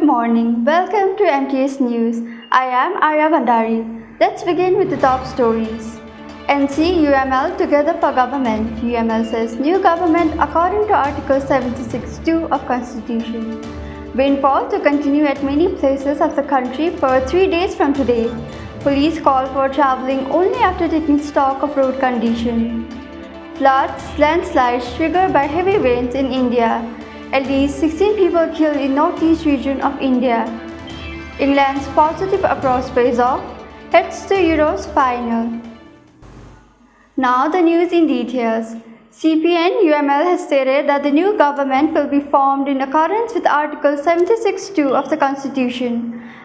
Good morning. Welcome to MTH News. I am Aarya Bhandari. Let's begin with the top stories. NC UML together for government. UML says new government according to Article 76(2) of Constitution. Rainfall to continue at many places of the country for 3 days from today. Police call for travelling only after taking stock of road condition. Floods, landslides triggered by heavy rains in India. At least 16 people killed in northeast region of India. England's positive approach pays off, heads to Euros final. Now the news in details. CPN UML has stated that the new government will be formed in accordance with Article 76(2) of the Constitution.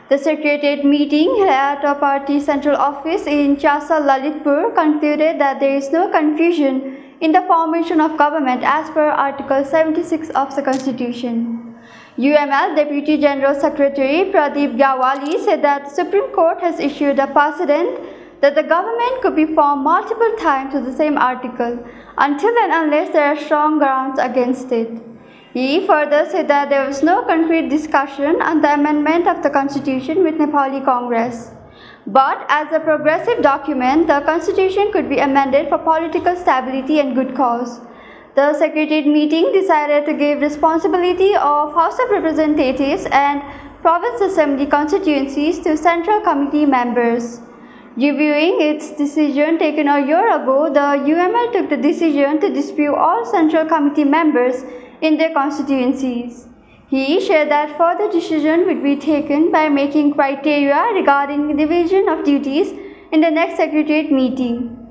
The Secretariat meeting at our party central office in Chasa Lalitpur concluded that there is no confusion in the formation of government as per Article 76 of the Constitution. UML Deputy General Secretary Pradeep Gyawali said that the Supreme Court has issued a precedent that the government could be formed multiple times with the same article until and unless there are strong grounds against it. He further said that there was no concrete discussion on the amendment of the Constitution with Nepali Congress. But as a progressive document, the Constitution could be amended for political stability and good cause. The Secretariat meeting decided to give responsibility of House of Representatives and Province Assembly constituencies to Central Committee members. Reviewing its decision taken a year ago, the UML took the decision to dispute all Central Committee members in their constituencies. He shared that further decision would be taken by making criteria regarding division of duties in the next Secretariat meeting.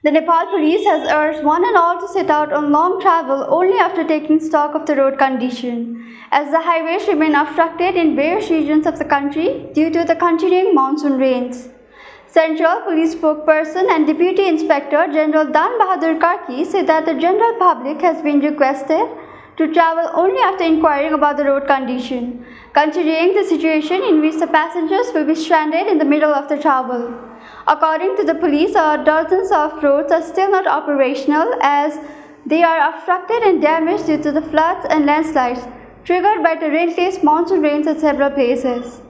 The Nepal police has urged one and all to set out on long travel only after taking stock of the road condition, as the highways remain obstructed in various regions of the country due to the continuing monsoon rains. Central Police spokesperson and Deputy Inspector General Dan Bahadur Karki said that the general public has been requested to travel only after inquiring about the road condition, considering the situation in which the passengers will be stranded in the middle of the travel. According to the police, dozens of roads are still not operational as they are obstructed and damaged due to the floods and landslides triggered by the relentless monsoon rains at several places.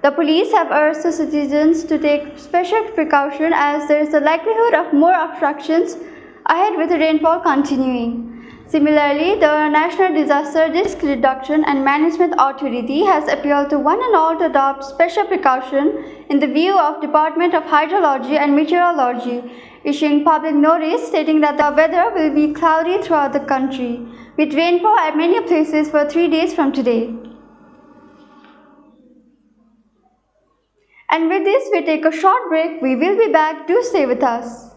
The police have urged the citizens to take special precaution as there is a likelihood of more obstructions ahead with the rainfall continuing. Similarly, the National Disaster Risk Reduction and Management Authority has appealed to one and all to adopt special precaution in the view of Department of Hydrology and Meteorology, issuing public notice stating that the weather will be cloudy throughout the country, with rainfall at many places for 3 days from today. And with this, we take a short break. We will be back. Do stay with us.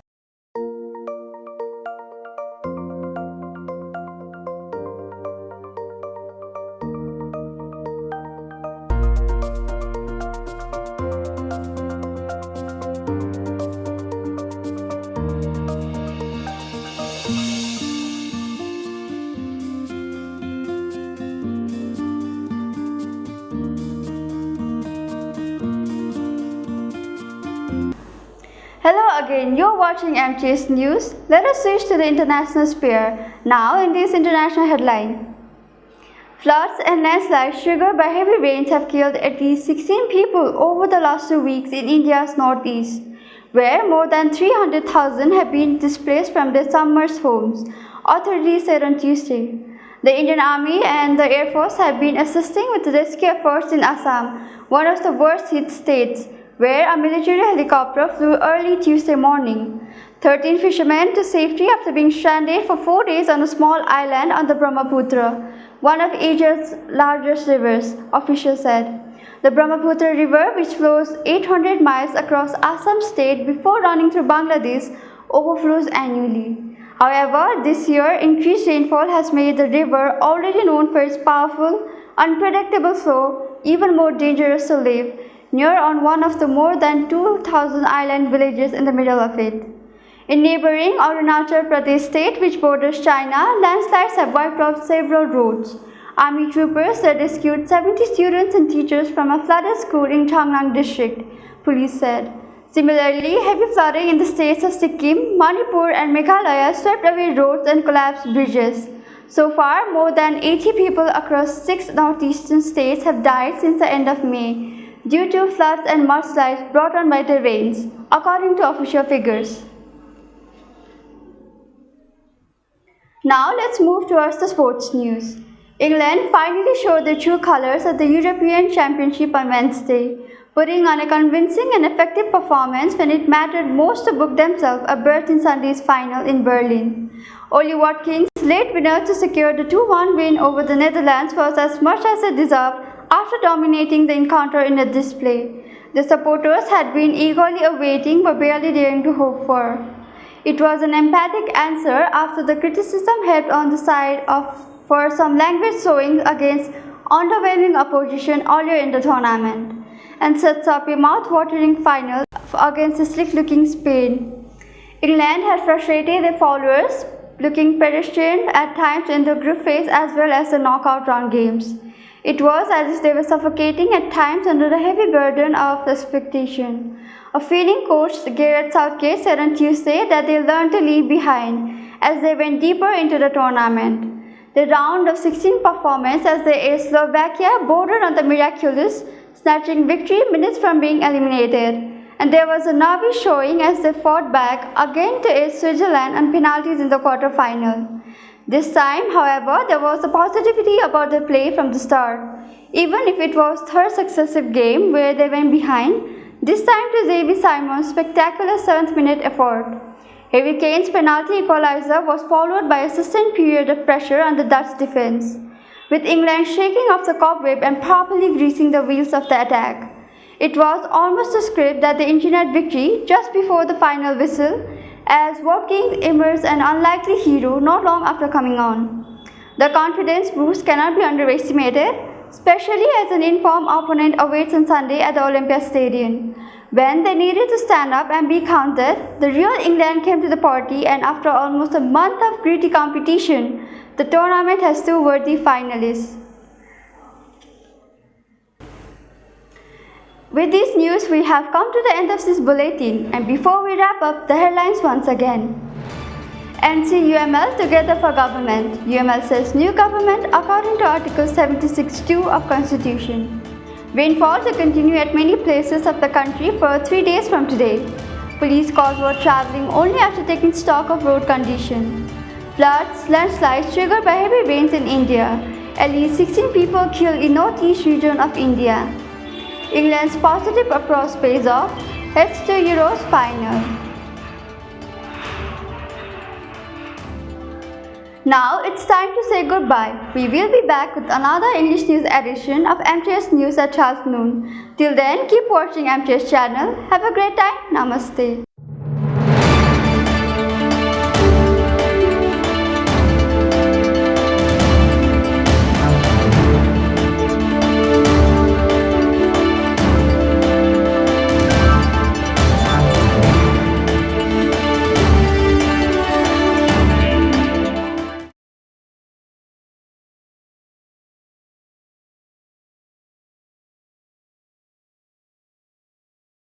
Hello again, you're watching MTH News. Let us switch to the international sphere. Now in this international headline. Floods and landslides triggered by heavy rains have killed at least 16 people over the last 2 weeks in India's northeast, where more than 300,000 have been displaced from their submerged homes, authorities said on Tuesday. The Indian Army and the Air Force have been assisting with the rescue efforts in Assam, one of the worst hit states, where a military helicopter flew early Tuesday morning. 13 fishermen to safety after being stranded for 4 days on a small island on the Brahmaputra, one of Asia's largest rivers, officials said. The Brahmaputra River, which flows 800 miles across Assam state before running through Bangladesh, overflows annually. However, this year, increased rainfall has made the river, already known for its powerful, unpredictable flow, even more dangerous to live near on one of the more than 2,000 island villages in the middle of it. In neighboring Arunachal Pradesh state, which borders China, landslides have wiped out several roads. Army troopers that rescued 70 students and teachers from a flooded school in Changnam district, police said. Similarly, heavy flooding in the states of Sikkim, Manipur and Meghalaya swept away roads and collapsed bridges. So far, more than 80 people across 6 northeastern states have died since the end of May due to floods and mudslides brought on by the rains, according to official figures. Now let's move towards the sports news. England finally showed their true colours at the European Championship on Wednesday, putting on a convincing and effective performance when it mattered most to book themselves a berth in Sunday's final in Berlin. Ollie Watkins, late winner to secure the 2-1 win over the Netherlands, was as much as they deserved after dominating the encounter in a display the supporters had been eagerly awaiting but barely daring to hope for. It was an emphatic answer after the criticism heaped on the side for some language showing against underwhelming opposition earlier in the tournament, and sets up a mouth-watering final against a slick-looking Spain. England had frustrated their followers, looking pedestrian at times in the group phase as well as the knockout round games. It was as if they were suffocating at times under the heavy burden of expectation. A feeling coach Gareth Southgate said on Tuesday that they learned to leave behind as they went deeper into the tournament. The round of 16 performance as they aced Slovakia bordered on the miraculous, snatching victory minutes from being eliminated, and there was a nervous showing as they fought back again to ace Switzerland on penalties in the quarter-final. This time, however, there was a positivity about the play from the start. Even if it was third successive game where they went behind, this time to Xavi Simon's spectacular 7th-minute effort. Harry Kane's penalty equalizer was followed by a sustained period of pressure on the Dutch defence, with England shaking off the cobweb and properly greasing the wheels of the attack. It was almost a script that they engineered victory just before the final whistle, as Watkins emerged an unlikely hero not long after coming on. The confidence boost cannot be underestimated, especially as an informed opponent awaits on Sunday at the Olympia Stadium. When they needed to stand up and be counted, the real England came to the party, and after almost a month of gritty competition, the tournament has 2 worthy finalists. With this news, we have come to the end of this bulletin, and before we wrap up, the headlines once again. NC-UML together for government. UML says new government according to Article 76(2) of Constitution. Rainfall to continue at many places of the country for 3 days from today. Police calls for travelling only after taking stock of road condition. Floods, landslides triggered by heavy rains in India. At least 16 people killed in northeast region of India. England's positive approach pays off, heads to Euros final. Now it's time to say goodbye. We will be back with another English news edition of MTH News at 12 noon. Till then, keep watching MTH Channel. Have a great time. Namaste.